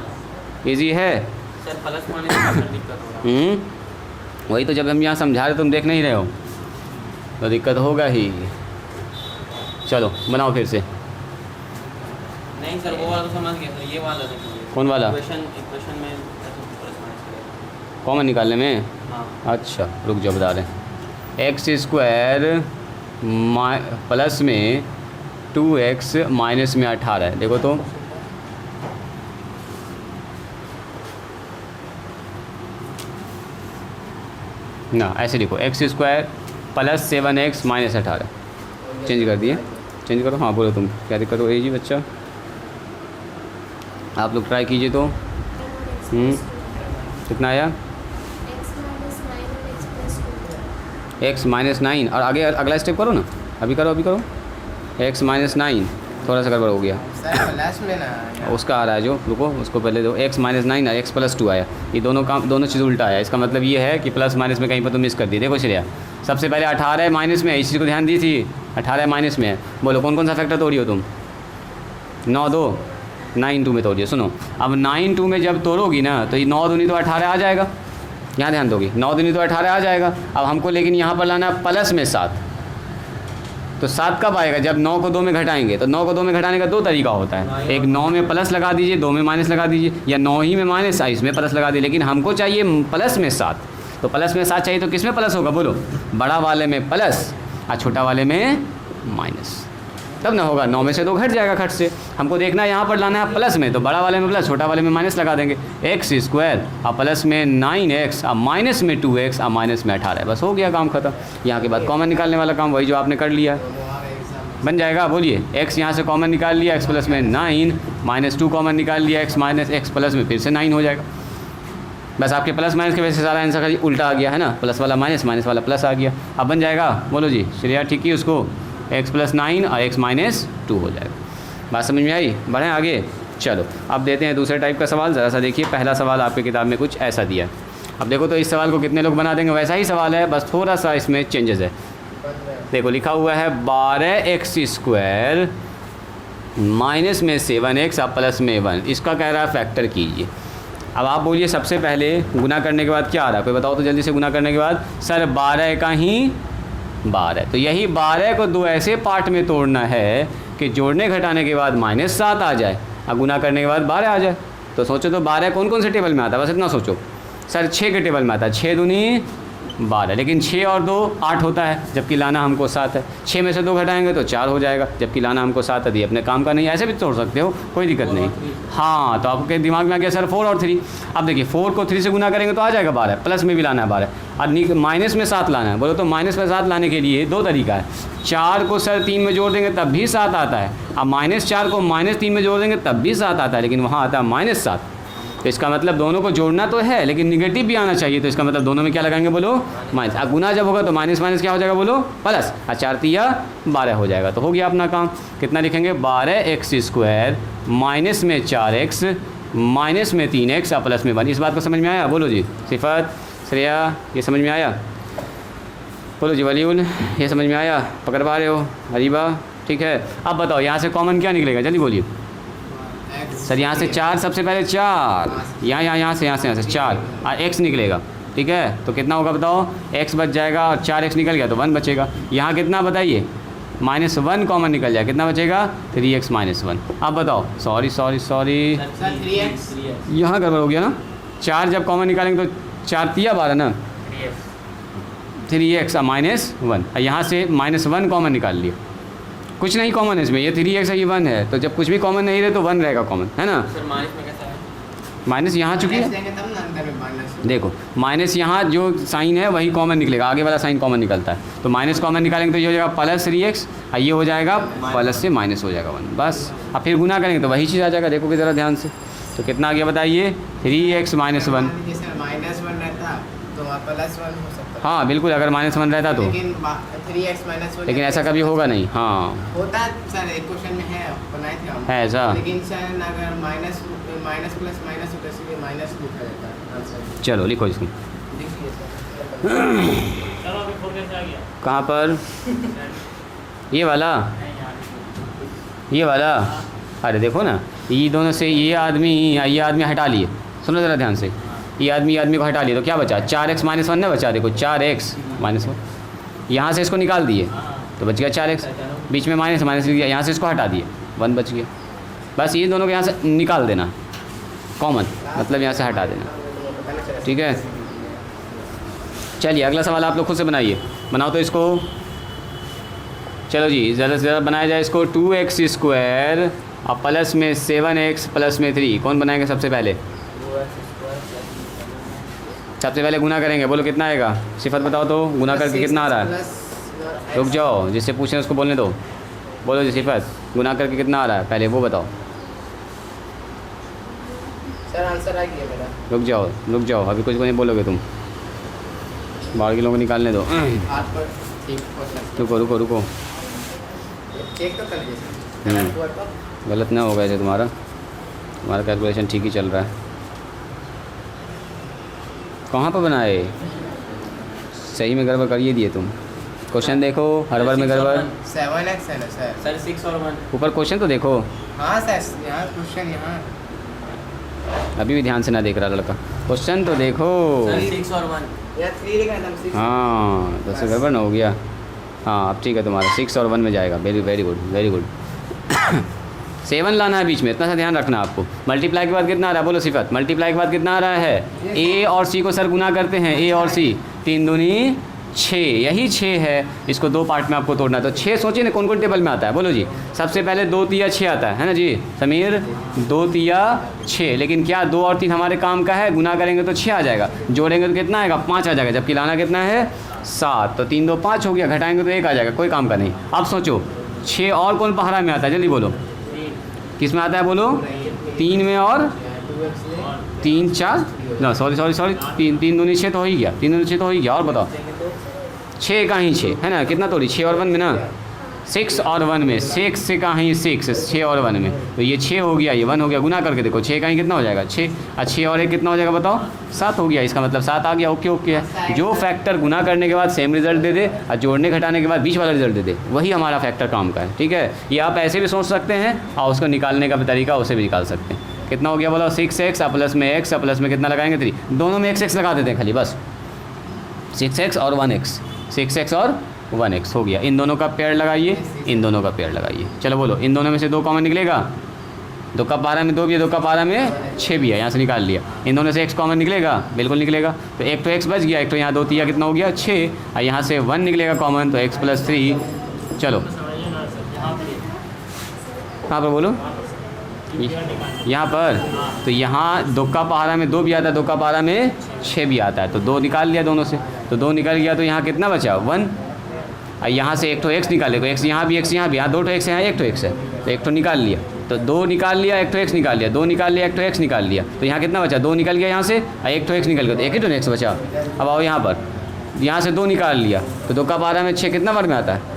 Speaker 1: इजी है
Speaker 2: सर, प्लस माइनस का दिक्कत हो रहा है।
Speaker 1: वही तो जब हम यहाँ समझा रहे तुम देख नहीं रहे हो तो दिक्कत होगा ही। चलो बनाओ फिर से।
Speaker 2: नहीं सर, वो वाला तो समझ गया सर, ये वाला देखो।
Speaker 1: कौन वाला?
Speaker 2: इक्वेशन में प्लस माइनस करेगा
Speaker 1: कॉमन निकालने में?
Speaker 2: हाँ।
Speaker 1: अच्छा रुक जाओ बता रहे हैं। x² प्लस में 2x माइनस में 18 देखो तो ना, ऐसे लिखो x² plus 7x minus 18। Change कर दिए, चेंज करो। हाँ बोलो तुम क्या दिक्कत हो रही जी बच्चा, आप लोग ट्राई कीजिए तो। कितना आया? x माइनस 9 और आगे अगला स्टेप करो ना, अभी करो अभी करो। x माइनस 9 थोड़ा सा गड़बड़ हो गया,
Speaker 2: लास्ट में ना
Speaker 1: उसका आ रहा है जो, रुको उसको पहले दो। x माइनस 9 और x प्लस 2 आया, ये दोनों चीज़ उल्टा आया। इसका मतलब ये है कि प्लस माइनस में कहीं पर तो मिस कर दी। देखो श्रेया, सबसे पहले 18 माइनस में है, इस चीज़ को ध्यान दी थी, 18 माइनस में है। बोलो कौन कौन सा फैक्टर तोड़ी हो तुम? 9 2 9 2 में तोड़िए। सुनो, अब 9 2 में जब तोड़ोगी ना तो ये 9 दूनी तो 18 आ जाएगा, यहाँ ध्यान दोगी, 9 दूनी तो 18 आ जाएगा। अब हमको लेकिन यहाँ पर लाना है प्लस में 7, तो 7 कब आएगा? जब 9 को 2 में घटाएंगे। तो 9 को 2 में घटाने का दो तरीका होता है, एक 9 में प्लस लगा दीजिए, 2 में माइनस लगा दीजिए, या 9 ही में माइनस इसमें प्लस लगा दीजिए। लेकिन हमको चाहिए प्लस में 7, तो प्लस में 7 चाहिए तो किस में प्लस होगा बोलो? बड़ा वाले में प्लस और छोटा वाले में माइनस, तब ना होगा। 9 में से 2 घट जाएगा खट से। हमको देखना है यहाँ पर लाना है प्लस में, तो बड़ा वाले में प्लस, छोटा वाले में माइनस लगा देंगे। x² और प्लस में 9x और माइनस में 2x और माइनस में 18, बस हो गया काम खत्म। यहाँ के बाद कॉमन निकालने वाला काम वही जो आपने कर लिया है, बन जाएगा। बोलिए, x यहाँ से कॉमन निकाल लिया, x प्लस में 9 माइनस 2 कॉमन निकाल लिया, x माइनस x प्लस में फिर से 9 हो जाएगा। बस आपके प्लस माइनस की वजह से सारा आंसर का उल्टा आ गया है ना, प्लस वाला माइनस, माइनस वाला प्लस आ गया। अब बन जाएगा, बोलो जी श्रेया ठीक ही उसको, x प्लस 9 और x माइनस 2 हो जाएगा। बात समझ में आई? बढ़ें आगे, चलो अब देते हैं दूसरे टाइप का सवाल। ज़रा सा देखिए, पहला सवाल आपकी किताब में कुछ ऐसा दिया है। अब देखो तो इस सवाल को कितने लोग बना देंगे? वैसा ही सवाल है, बस थोड़ा सा इसमें चेंजेस है। देखो लिखा हुआ है 12x² माइनस में 7x और प्लस में 1, इसका कह रहा है फैक्टर कीजिए। अब आप बोलिए सबसे पहले गुना करने के बाद क्या आ रहा है, कोई बताओ तो जल्दी से। गुना करने के बाद सर 12 का ही 12, तो यही 12 को दो ऐसे पार्ट में तोड़ना है कि जोड़ने घटाने के बाद -7 आ जाए और गुना करने के बाद 12 आ जाए। तो सोचो तो 12 कौन कौन से टेबल में आता है, बस इतना सोचो। सर 6 के टेबल में आता है, 6 दूनी 12, लेकिन 6 और 2 8 होता है, जबकि लाना हमको 7 है। 6 में से 2 घटाएंगे तो 4 हो जाएगा, जबकि लाना हमको 7 है। दिए अपने काम का नहीं, ऐसे भी तोड़ सकते हो, कोई दिक्कत नहीं। हाँ, तो आपके दिमाग में आ गया सर 4 और 3। अब देखिए 4 को 3 से गुना करेंगे तो आ जाएगा 12, प्लस में भी लाना है 12, और माइनस में 7 लाना है। बोलो तो माइनस में 7 लाने के लिए 2 तरीका है। 4 को सर 3 में जोड़ देंगे तब भी 7 आता है, अब -4 को -3 में जोड़ देंगे तब भी 7 आता है, लेकिन वहाँ आता है -7। तो इसका मतलब दोनों को जोड़ना तो है, लेकिन निगेटिव भी आना चाहिए। तो इसका मतलब दोनों में क्या लगाएंगे बोलो? माइनस। अब गुना जब होगा तो माइनस माइनस क्या हो जाएगा बोलो? प्लस। और 4 तिया 12 हो जाएगा। तो हो गया अपना काम। कितना लिखेंगे? 12x² माइनस में 4x माइनस में 3x और प्लस में 1। इस बात को समझ में आया? बोलो जी। सिफत, श्रेया, ये समझ में आया? बोलो जी। वलीउल, ये समझ में आया? पकड़ पा रहे हो? हरीबा, ठीक है। अब बताओ यहाँ से कॉमन क्या निकलेगा, जल्दी बोलिए। सर यहाँ से 4, सबसे पहले 4, यहाँ से 4 और x निकलेगा, ठीक है। तो कितना होगा बताओ? x बच जाएगा और 4x निकल गया तो 1 बचेगा। यहाँ कितना बताइए? -1 कॉमन निकल जाए, कितना बचेगा? 3x - 1। अब बताओ, सॉरी यहाँ गड़बड़ हो गया ना। 4 जब कॉमन निकालेंगे तो 4 तिया 12 ना, 3x -1। यहाँ से -1 कॉमन निकाल लिया, कुछ नहीं कॉमन है इसमें, ये 3x है, ये 1 है। तो जब कुछ भी कॉमन नहीं रहे तो 1 रहेगा कॉमन, है ना।
Speaker 2: सर माइनस में कैसा है?
Speaker 1: माइनस यहाँ चुकी है, देखो माइनस यहाँ जो साइन है वही कॉमन निकलेगा, आगे वाला साइन कॉमन निकलता है। तो माइनस कॉमन निकालेंगे तो ये हो जाएगा +3x और ये हो जाएगा प्लस से माइनस हो जाएगा 1, बस। अब फिर गुना करेंगे तो वही चीज़ आ जाएगा। देखोगे ज़रा ध्यान से, तो कितना आ गया बताइए? 3x - 1।
Speaker 2: -1 रहता तो +1 हो सकता है।
Speaker 1: हाँ बिल्कुल, अगर -1 रहता तो,
Speaker 2: लेकिन 3x - 1
Speaker 1: लेकिन ऐसा कभी होगा नहीं। हाँ
Speaker 2: होता सर, एक क्वेश्चन में है, बनाए थे हम,
Speaker 1: है ऐसा,
Speaker 2: लेकिन सर अगर माइनस प्लस माइनस होता है इसलिए माइनस लिखा जाता है आंसर।
Speaker 1: चलो लिखो इसको।
Speaker 2: देखिए सर, अभी फोकस आ गया
Speaker 1: कहाँ पर? ये वाला, ये वाला। अरे देखो ना, ये दोनों से ये आदमी हटा लिए। सुनो ज़रा ध्यान से, ये आदमी को हटा लिए तो क्या बचा? 4x - 1 ना बचा। देखो 4x - 1, यहाँ से इसको निकाल दिए तो बच गया 4x, बीच में माइनस लिया, यहाँ से इसको हटा दिए 1 बच गया। बस ये दोनों को यहाँ से निकाल देना कॉमन, मतलब यहाँ से हटा देना, ठीक है। चलिए अगला सवाल आप लोग खुद से बनाइए, बनाओ तो इसको। चलो जी, ज़्यादा से ज़्यादा बनाया जाए इसको। 2x स्क्वायर और प्लस में 7x प्लस में 3, कौन बनाएंगे सबसे पहले? सबसे पहले गुना करेंगे, बोलो कितना आएगा? सिफत बताओ तो, गुना करके कितना आ रहा है? रुक जाओ, जिससे पूछ रहे हैं उसको बोलने दो। बोलो जी सिफत, गुना करके कितना आ रहा है पहले वो बताओ।
Speaker 2: सर आंसर आ गया मेरा।
Speaker 1: रुक जाओ, अभी कुछ को नहीं बोलोगे तुम, बाहर के लोगों को निकालने दो।
Speaker 2: 8 पर ठीक क्वेश्चन।
Speaker 1: रुको।
Speaker 2: चेक तो कर लीजिए।
Speaker 1: गलत ना होगा ऐसे, तुम्हारा कैलकुलेशन ठीक ही चल रहा है। कहाँ पर बनाए? सही में गड़बड़ करिए दिए तुम। क्वेश्चन देखो, हर बार में गड़बड़।
Speaker 2: 7x है ना सर 6 और 1।
Speaker 1: ऊपर क्वेश्चन तो देखो।
Speaker 2: हाँ सर, यहाँ क्वेश्चन यहाँ।
Speaker 1: अभी भी ध्यान से ना देख रहा लड़का, क्वेश्चन तो देखो।
Speaker 2: 6 और 1 या 3 लिखा है ना 6।
Speaker 1: हाँ तो से गड़बड़ ना हो गया। हाँ अब ठीक है, तुम्हारा 6 और 1 में जाएगा। Very good. 7 लाना है बीच में, इतना सा ध्यान रखना आपको। मल्टीप्लाई के बाद कितना आ रहा है? बोलो सिफत, मल्टीप्लाई के बाद कितना आ रहा है? ए और सी को सर गुना करते हैं, ए और सी, 3 दूनी 6, यही 6 है। इसको 2 पार्ट में आपको तोड़ना है। तो 6 सोचिए ना कौन टेबल में आता है, बोलो जी। सबसे पहले 2 तिया 6 आता है ना जी समीर? 2 तिया 6, लेकिन क्या 2 और 3 हमारे काम का है? गुना करेंगे तो 6 आ जाएगा, जोड़ेंगे तो कितना आएगा? 5 आ जाएगा, जबकि लाना कितना है? 7। तो 3 2 5 हो गया, घटाएंगे तो 1 आ जाएगा, कोई काम का नहीं। अब सोचो 6 और कौन पहाड़ा में आता है, जल्दी बोलो। किस में आता है बोलो? 3 में और 3 4 ना, सॉरी 3 दूनी 6 तो हो ही गया, 3 दूनी 6 तो हो ही गया। और बताओ 6 का ही 6 है ना, कितना तोड़ी? 6 और 1 में ना, 6 और 1 में, 6 से का ही 6 और 1 में, तो ये 6 हो गया, ये 1 हो गया। गुना करके देखो 6 का ही कितना हो जाएगा? 6। 6 और 1 कितना हो जाएगा बताओ? 7 हो गया। इसका मतलब 7 आ गया। ओके है। जो फैक्टर गुना करने के बाद सेम रिजल्ट दे दे और जोड़ने घटाने के बाद बीच वाला रिजल्ट दे दे, वही हमारा फैक्टर काम का है। ठीक है, ये आप ऐसे भी सोच सकते हैं और उसको निकालने का भी तरीका उसे भी निकाल सकते हैं। कितना हो गया बोलो? 6x प्लस में x प्लस में कितना लगाएंगे? 3। दोनों में x लगा देते हैं खाली, बस 6x और 1x, 6x और 1x हो गया। इन दोनों का पेयर लगाइए, इन दोनों का पेयर लगाइए। चलो बोलो, इन दोनों में से 2 कॉमन निकलेगा? 2 का पारा में 2 भी है, 2 का पारा में 6 भी है, यहाँ से निकाल लिया। इन दोनों से x कॉमन निकलेगा? बिल्कुल निकलेगा। तो एक तो x बच गया, एक तो यहाँ 2 तिया कितना हो गया? 6, और यहाँ से 1 निकलेगा कॉमन, तो x प्लस 3। चलो कहाँ पर बोलो? यहाँ पर। तो यहाँ 2 का पहाड़ा में 2 भी आता है, 2 का पहाड़ा में 6 भी आता है, तो 2 निकाल लिया दोनों से। तो 2 निकल गया, तो यहाँ कितना बचा? 1। और यहाँ से एक तो x निकाले, तो x यहाँ भी, x यहाँ भी, यहाँ 2 तो x है, यहाँ 1 तो x है, तो 1 तो निकाल लिया। तो 2 निकाल लिया, 1 तो x निकाल लिया, 2 निकाल लिया, 1 तो x निकाल लिया, तो यहाँ कितना बचा? 2 निकल गया यहाँ से, और 1 तो x निकल गया, तो 1 ही तो x बचा। अब आओ यहाँ पर, यहाँ से 2 निकाल लिया, तो 2 का पारा में 6 कितना बार में आता है?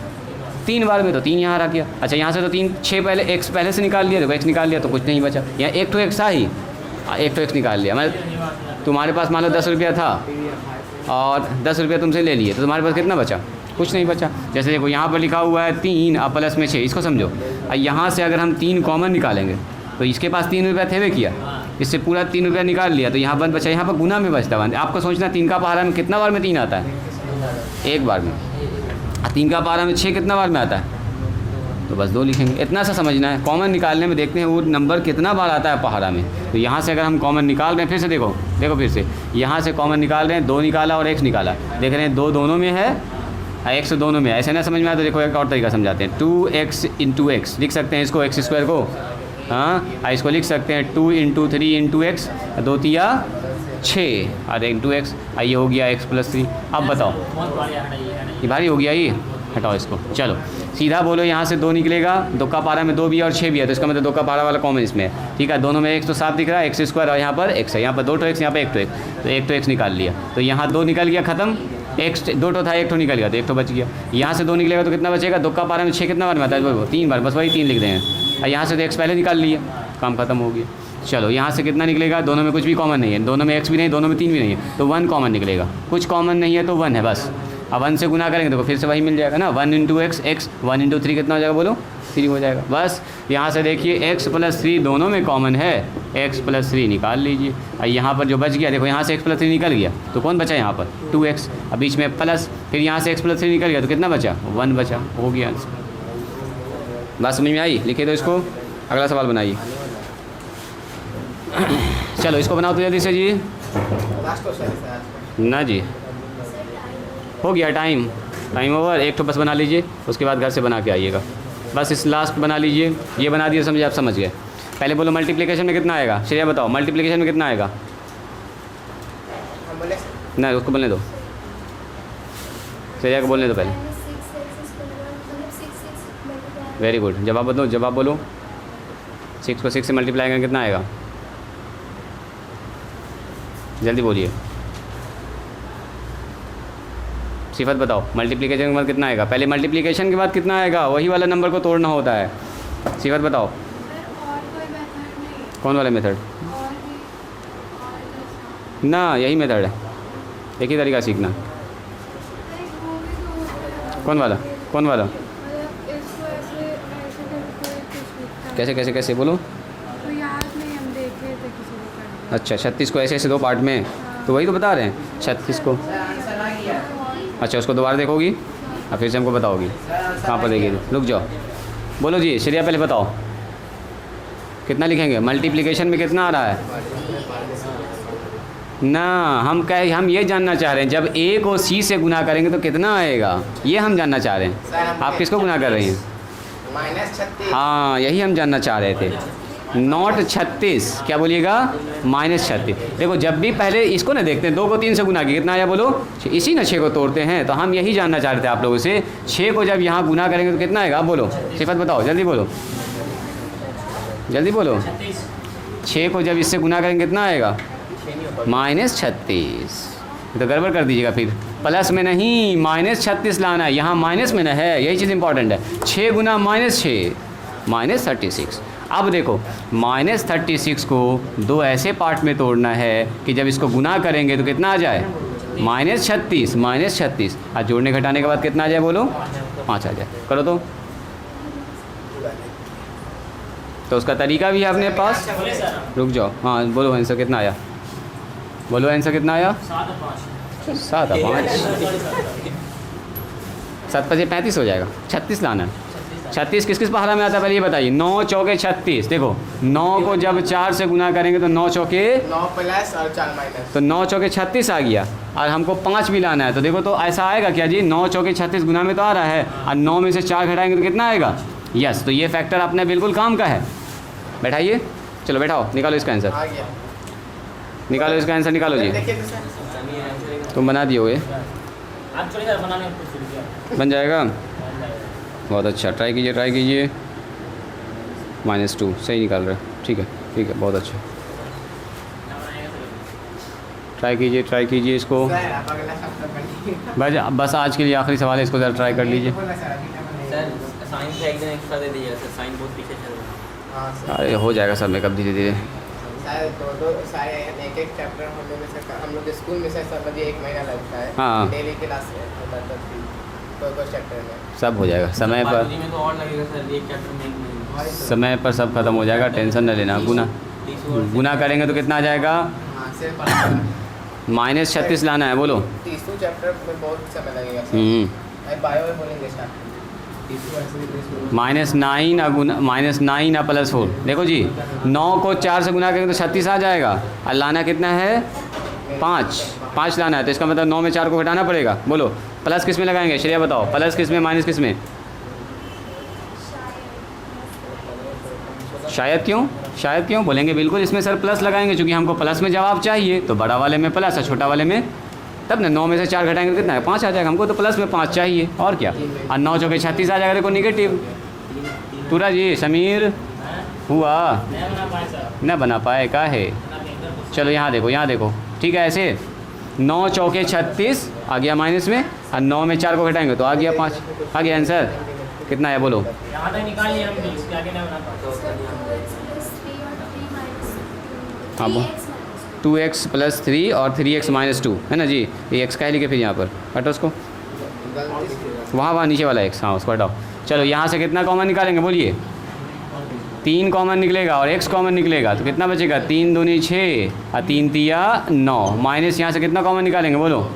Speaker 1: 3 बार में, तो 3 यहाँ रख गया। अच्छा यहाँ से तो 3 6 पहले x पहले से निकाल लिया, देखो x निकाल लिया तो कुछ नहीं बचा। यहाँ 1 तो x ही, 1 तो x निकाल लिया। मैं तुम्हारे पास मान लो 10 रुपया था और 10 रुपया तुमसे ले लिए, तो तुम्हारे पास कितना बचा? कुछ नहीं बचा। जैसे देखो यहाँ पर लिखा हुआ है 3 और प्लस में 6, इसको समझो। और यहाँ से अगर हम 3 कॉमन निकालेंगे तो इसके पास 3 रुपया थे वे किया, इससे पूरा 3 रुपया निकाल लिया, तो यहाँ पर बचा, यहाँ पर गुना में बचता है। आपको सोचना 3 का पहाड़ा में कितना बार में 3 आता है? 1 बार में। 3 का पहाड़ा में 6 कितना बार में आता है? तो बस 2 लिखेंगे, इतना सा समझना है। कॉमन निकालने में देखते हैं वो नंबर कितना बार आता है पहाड़ा में। तो यहाँ से अगर हम कॉमन निकाल रहे हैं, फिर से देखो फिर से यहाँ से कॉमन निकाल रहे हैं, 2 निकाला और x निकाला, देख रहे हैं 2 दोनों में है, x दोनों में। ऐसे ना समझ में आया तो देखो एक और तरीका समझाते हैं। 2x इंटू एक्स लिख सकते हैं इसको, x स्क्वायर को, हाँ। इसको लिख सकते हैं 2 इंटू 3 इंटू एक्स, 2 तिया 6 और इंटू एक्स, ये हो गया x प्लस 3। अब बताओ, ये भारी हो गया, ये हटाओ इसको। चलो सीधा बोलो, यहाँ से 2 निकलेगा, 2 का पारा में 2 भी है और 6 भी है, तो इसका मतलब 2 का पारा वाला कॉमन इसमें है। ठीक है, दोनों में x तो 7 दिख रहा है, x स्क्वायर, और यहाँ पर x है, यहाँ पर 2 तो x, यहाँ पर 1 तो x, तो 1 तो x निकाल लिया। तो यहाँ 2 निकल गया, खत्म। x 2 तो था, 1 तो निकल गया, तो 1 तो बच गया। यहाँ से 2 निकलेगा तो कितना बचेगा? 2 का पारा में 6 कितना बार में आता है? 3 बार, बस वही 3 लिख देंगे। और यहाँ से तो x पहले निकाल लिया, काम खत्म हो गया। चलो यहाँ से कितना निकलेगा? दोनों में कुछ भी कॉमन नहीं है, दोनों में x भी नहीं, दोनों में 3 भी नहीं है, तो 1 कॉमन निकलेगा। कुछ कॉमन नहीं है तो 1 है बस। अब 1 से गुना करेंगे तो फिर से वही मिल जाएगा ना, 1 इंटू एक्स, 1 इंटू 3 कितना हो जाएगा बोलो? 3 हो जाएगा। बस यहाँ से देखिए x प्लस 3 दोनों में कॉमन है, x प्लस 3 निकाल लीजिए। और यहाँ पर जो बच गया देखो, यहाँ से x प्लस 3 निकल गया, तो कौन बचा यहाँ पर? 2x। अब बीच में प्लस, फिर यहाँ से x प्लस 3 निकल गया, तो कितना बचा? 1 बचा, हो गया। बात समझ में आई? लिखिए तो इसको, अगला सवाल बनाइए। चलो इसको बनाओ तो जल्दी से जी।
Speaker 2: लास्ट क्वेश्चन है आज का।
Speaker 1: ना जी, हो गया टाइम। Time over. एक तो बस बना लीजिए, उसके बाद घर से बना के आइएगा। बस इस लास्ट बना लीजिए, ये बना दिए, समझिए आप समझ गए। पहले बोलो मल्टीप्लिकेशन में कितना आएगा, श्रेया बताओ मल्टीप्लिकेशन में कितना आएगा।
Speaker 2: हम बोले
Speaker 1: नहीं उसको बोलने दो, श्रेया को बोलने दो पहले। वेरी गुड, जवाब बताओ, जवाब बोलो। 6 को 6 से मल्टीप्लाई करेंगे कितना आएगा, जल्दी बोलिए। सिफत बताओ मल्टीप्लिकेशन के बाद कितना आएगा। पहले मल्टीप्लिकेशन के बाद कितना आएगा, वही वाला नंबर को तोड़ना होता है। सिफत बताओ। कौन वाला मेथड ना, यही मेथड है, एक ही तरीका सीखना। कौन वाला, कौन वाला, कैसे कैसे कैसे बोलो। अच्छा 36 को ऐसे ऐसे 2 पार्ट में, तो वही तो बता रहे हैं 36 को। अच्छा उसको दोबारा देखोगी और फिर से हमको बताओगी कहाँ पर देखिए। रुक जाओ, बोलो जी श्रेया पहले बताओ कितना लिखेंगे। मल्टीप्लिकेशन में कितना आ रहा है ना, हम ये जानना चाह रहे हैं जब ए को सी से गुना करेंगे तो कितना आएगा, ये हम जानना चाह रहे हैं। आप किसको गुना कर रही हैं,
Speaker 2: -36।
Speaker 1: हाँ यही हम जानना चाह रहे थे। नॉट 36, क्या बोलिएगा, -36। देखो जब भी पहले इसको ना देखते हैं, 2 को 3 से गुना किया कितना आया बोलो, इसी ना 6 को तोड़ते हैं। तो हम यही जानना चाह रहे थे आप लोगों से, 6 को जब यहाँ गुना करेंगे तो कितना आएगा, आप बोलो सिफत बताओ, जल्दी बोलो, जल्दी बोलो। 6 को जब इससे गुना करेंगे कितना आएगा, -36। तो गड़बड़ कर दीजिएगा फिर, प्लस में नहीं -36 लाना है, यहाँ माइनस में ना है, यही चीज़ इंपॉर्टेंट है। 6 गुना -6 -36। अब देखो -36 को 2 ऐसे पार्ट में तोड़ना है कि जब इसको गुना करेंगे तो कितना आ जाए, -36 -36, और जोड़ने घटाने के बाद कितना आ जाए बोलो, 5 आ जाए। करो तो उसका तरीका भी है अपने पास। रुक जाओ, हाँ बोलो आंसर कितना आया, बोलो आंसर कितना आया, 7 और 5 7 5 35 हो जाएगा। 36 लाना है। 36 किस किस पहाड़ा में आता है पहले ये बताइए। 9 चौके 36। देखो 9 को जब 4 से गुना करेंगे तो 9 चौके
Speaker 2: 9 प्लस और 4 माइनस,
Speaker 1: तो 9 चौके 36 आ गया, और हमको 5 भी लाना है। तो देखो तो ऐसा आएगा क्या जी, 9 चौके 36 गुना में तो आ रहा है, और 9 में से 4 घटाएंगे तो कितना आएगा, यस। तो ये फैक्टर अपने बिल्कुल काम का है। बैठाइए, चलो बैठाओ, निकालो इसका आंसर,
Speaker 2: आ गया।
Speaker 1: निकालो इसका आंसर, निकालो जी।
Speaker 2: देखिए तो सर,
Speaker 1: तुम बना दियोगे,
Speaker 3: आप छोड़िए सर, बनाने में कुछ
Speaker 1: बन जाएगा। बहुत अच्छा, ट्राई कीजिए ट्राई कीजिए। -2 सही निकाल रहे, ठीक है बहुत अच्छा। ट्राई कीजिए इसको।
Speaker 2: सर आप अगला सप्ताह पढ़िए।
Speaker 1: बस आज के लिए आखिरी सवाल है, इसको ज़रा ट्राई कर लीजिए।
Speaker 2: बोला सर, अभी तक नहीं।
Speaker 3: सर साइन का एक दिन एक्स्ट्रा दे दीजिए सर, साइन बहुत पीछे चल रहा है।
Speaker 2: हाँ सर,
Speaker 1: अरे हो जाएगा सब मेकअप धीरे धीरे।
Speaker 2: शायद 2 सारे एक चैप्टर हम लोग में से, हम लोग के स्कूल में से सब बजे 1 महीना लगता है।
Speaker 1: हाँ।
Speaker 2: डेली क्लास होता है, तो चैप्टर में
Speaker 1: सब हो जाएगा समय पर,
Speaker 3: बायोलॉजी में तो और लगेगा सर, एक चैप्टर में 1 महीना।
Speaker 1: समय पर सब खत्म हो जाएगा, टेंशन न लेना। गुना करेंगे तो कितना आ जाएगा,
Speaker 2: हाँ सिर्फ
Speaker 1: -36 लाना है, बोलो।
Speaker 2: 30 चैप्टर में बहुत समय लगेगा सर। बायो में बोलेंगे सर,
Speaker 1: -9 और +4। देखो जी 9 को 4 से गुना करेंगे तो 36 आ जाएगा, और लाना कितना है, 5 लाना है। तो इसका मतलब 9 में 4 को घटाना पड़ेगा। बोलो प्लस किस में लगाएंगे, श्रेया बताओ, प्लस किस में माइनस किस में। शायद क्यों बोलेंगे, बिल्कुल इसमें सर प्लस लगाएंगे, क्योंकि हमको प्लस में जवाब चाहिए। तो बड़ा वाले में प्लस और छोटा वाले में, तब ना 9 में से 4 घटाएंगे तो कितना है, 5 आ जाएगा। हमको तो प्लस में 5 चाहिए, और क्या। और 9 चौके 36 आ जाएगा, देखो निगेटिव। पूरा जी समीर हुआ न बना पाए का है। चलो यहाँ देखो, ठीक है। ऐसे 9 चौके 36 आ गया माइनस में, और 9 में 4 को घटाएंगे तो आ गया 5। आ गया आंसर कितना है बोलो।
Speaker 3: यहाँ तक निकाल लिया हम, इसके आगे नहीं बना पाते।
Speaker 1: हाँ 2x + 3 और 3x - 2 है ना जी। ये x का है, लिखे फिर यहाँ पर हटो उसको, वहाँ नीचे वाला x, हाँ उसको हटाओ। चलो यहाँ से कितना कॉमन निकालेंगे बोलिए, 3 कॉमन निकलेगा और x कॉमन निकलेगा, तो कितना बचेगा, 3 दूनी 6 और 3 तिया 9। माइनस यहाँ से कितना कॉमन निकालेंगे बोलो,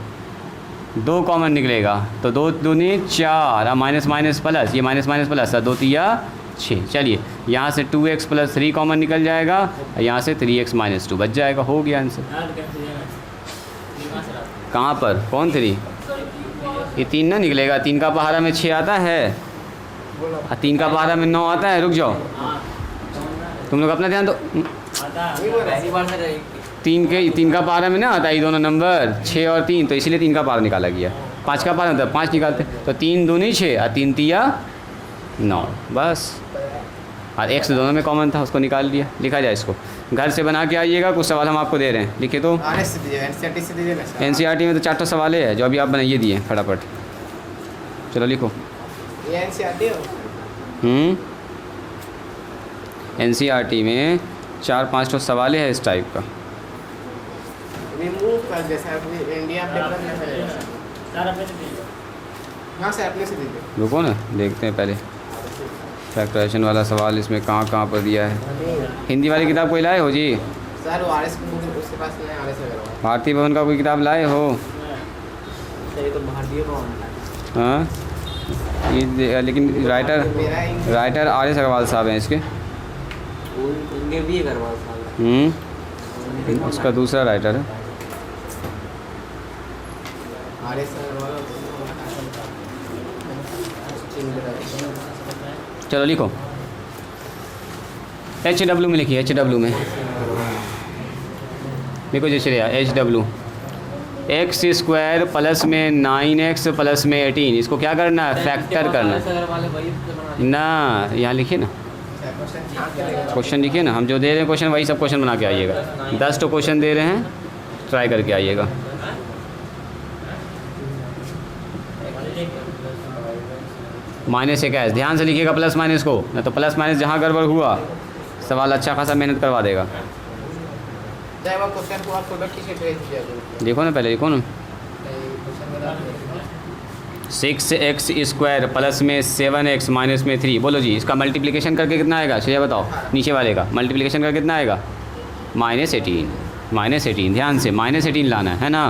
Speaker 1: 2 कॉमन निकलेगा, तो 2 दूनी 4 और माइनस माइनस प्लस, ये माइनस माइनस प्लस, 2 तिया 6। चलिए यहाँ से 2x + 3 कॉमन निकल जाएगा, और यहाँ से 3x - 2 बच जाएगा। हो गया आंसर। कहाँ पर, कौन 3, ये 3 ना निकलेगा, 3 का पहाड़ा में 6 आता है
Speaker 2: बोलो
Speaker 1: और 3 का पहाड़ा में 9 आता है। रुक जाओ, तुम लोग अपना ध्यान दो।
Speaker 2: नहीं बोल रहा
Speaker 3: पहली बार से
Speaker 1: 3 का पहाड़ा में ना आता है ये दोनों नंबर 6 और 3, तो इसलिए 3 का पहाड़ा निकाला गया। 5 का पहाड़ा होता है 5 निकालते, तो 3 दूनी 6 और 3 तिया 9, बस। और x दोनों में कॉमन था, उसको निकाल लिया। लिखा जाए इसको, घर से बना के आइएगा। कुछ सवाल हम आपको दे रहे हैं, लिखे तो।
Speaker 2: आने से दीजिए, एनसीईआरटी से दीजिए ना सर।
Speaker 1: एनसीईआरटी में तो 4 सवाल है जो अभी आप बनाइए दिए फटाफट। चलो लिखो।
Speaker 2: ये एनसीईआरटी हो
Speaker 1: एनसीईआरटी में 4-5 सवाल है इस टाइप का।
Speaker 2: रिमूव कर दे सर, अपनी इंडिया पेपर में है सर। हाँ सर, अपने से दीजिए।
Speaker 1: रुको ना, देखते हैं पहले फैक्टराइजेशन वाला सवाल इसमें कहाँ पर दिया है। हिंदी वाली किताब कोई लाए हो जी?
Speaker 2: सर वो आरएस की बुक उसके पास नहीं, आरएस वगैरह।
Speaker 1: भारतीय भवन का कोई किताब लाए हो?
Speaker 3: ये तो भारतीय भवन है।
Speaker 1: हाँ, ये लेकिन राइटर आर.एस. अग्रवाल साहब हैं इसके।
Speaker 3: उनके भी अग्रवाल साहब।
Speaker 1: उसका दूसरा राइटर है।
Speaker 2: आरएस
Speaker 1: चलो लिखो, HW में लिखिए। HW में देखो जी, चलिए HW x² प्लस में 9x प्लस में 18, इसको क्या करना है? फैक्टर करना है ना। यहाँ लिखिए ना, क्वेश्चन लिखिए ना, हम जो दे रहे हैं क्वेश्चन वही सब क्वेश्चन बना के आइएगा। 10 तो क्वेश्चन दे रहे हैं, ट्राई करके आइएगा। -1 ध्यान से लिखिएगा, प्लस माइनस को, ना तो प्लस माइनस जहाँ गड़बड़ हुआ सवाल अच्छा खासा मेहनत करवा देगा।
Speaker 2: चाहे वो क्वेश्चन को आप फोटो खींच के भेज दीजिए।
Speaker 1: देखो ना, पहले देखो ना। 6x² प्लस में 7x माइनस में 3। बोलो जी, इसका मल्टीप्लिकेशन करके कितना आएगा? चलिए बताओ, नीचे वाले का मल्टीप्लिकेशन करके कितना आएगा? -18 ध्यान से -18 लाना है ना।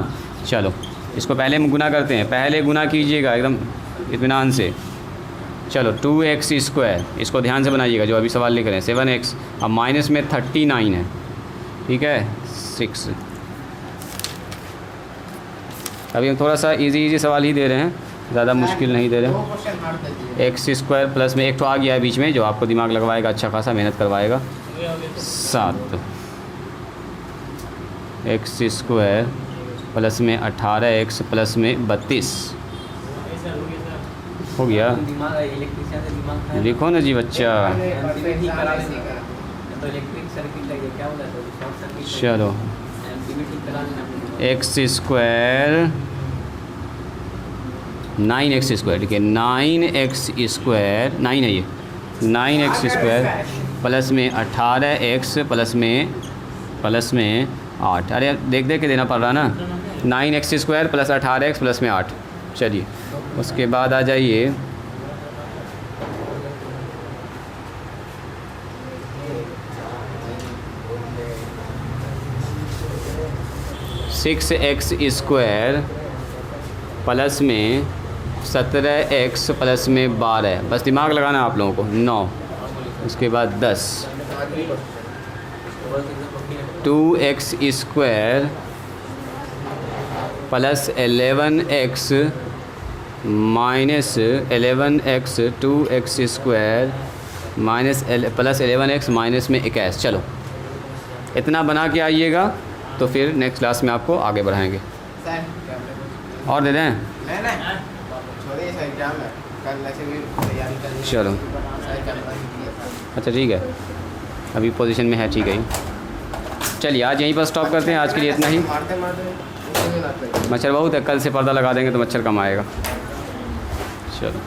Speaker 1: चलो इसको पहले हम गुना करते हैं, पहले गुना कीजिएगा एकदम इत्मीनान से। चलो 2x², इसको ध्यान से बनाइएगा जो अभी सवाल लिख रहे हैं। 7x अब माइनस में 39 है, ठीक है 6। अभी हम थोड़ा सा इजी सवाल ही दे रहे हैं, ज़्यादा मुश्किल नहीं दे रहे
Speaker 2: दो
Speaker 1: हैं।
Speaker 2: क्वेश्चन हार्ड दे दीजिए।
Speaker 1: x² प्लस में एक तो आ गया है बीच में, जो आपको दिमाग लगवाएगा, अच्छा खासा मेहनत करवाएगा। 7 x² प्लस में 18x प्लस में 32 हो गया।
Speaker 3: दिमाग इलेक्ट्रिशियन से दिमाग खाया।
Speaker 1: लिखो ना जी बच्चा।
Speaker 3: ठीक करा देगा तो इलेक्ट्रिक सर्किट लगे, क्या बोला तो शॉर्ट सर्किट।
Speaker 1: चलो
Speaker 3: एमपीवी ठीक करा देना।
Speaker 1: x² 9x², ठीक है 9x² 9 है ये 9x² प्लस में 18x प्लस में 8। अरे देख के देना पड़ रहा ना। 9x² प्लस 18x प्लस में 8। चलिए उसके बाद आ जाइए 6x² प्लस में 17x प्लस में 12, बस दिमाग लगाना आप लोगों को। 9 उसके बाद 10 2x² plus 11x minus 11x 2x² minus plus 11x minus में 21। चलो इतना बना के आइएगा, तो फिर नेक्स्ट क्लास में आपको आगे बढ़ाएंगे।
Speaker 2: सर
Speaker 1: और दे दें?
Speaker 2: नहीं छोड़िए सर, एग्जाम है कल, ऐसे भी तैयारी करनी है।
Speaker 1: चलो
Speaker 2: सर कैमरा ही दिया था।
Speaker 1: अच्छा ठीक है, अभी पोजीशन में है, ठीक है। चलिए आज यहीं पर स्टॉप करते हैं, आज के लिए इतना ही।
Speaker 2: मारते मारते
Speaker 1: मच्छर बहुत है, कल से पर्दा लगा देंगे तो मच्छर कम आएगा। चलो।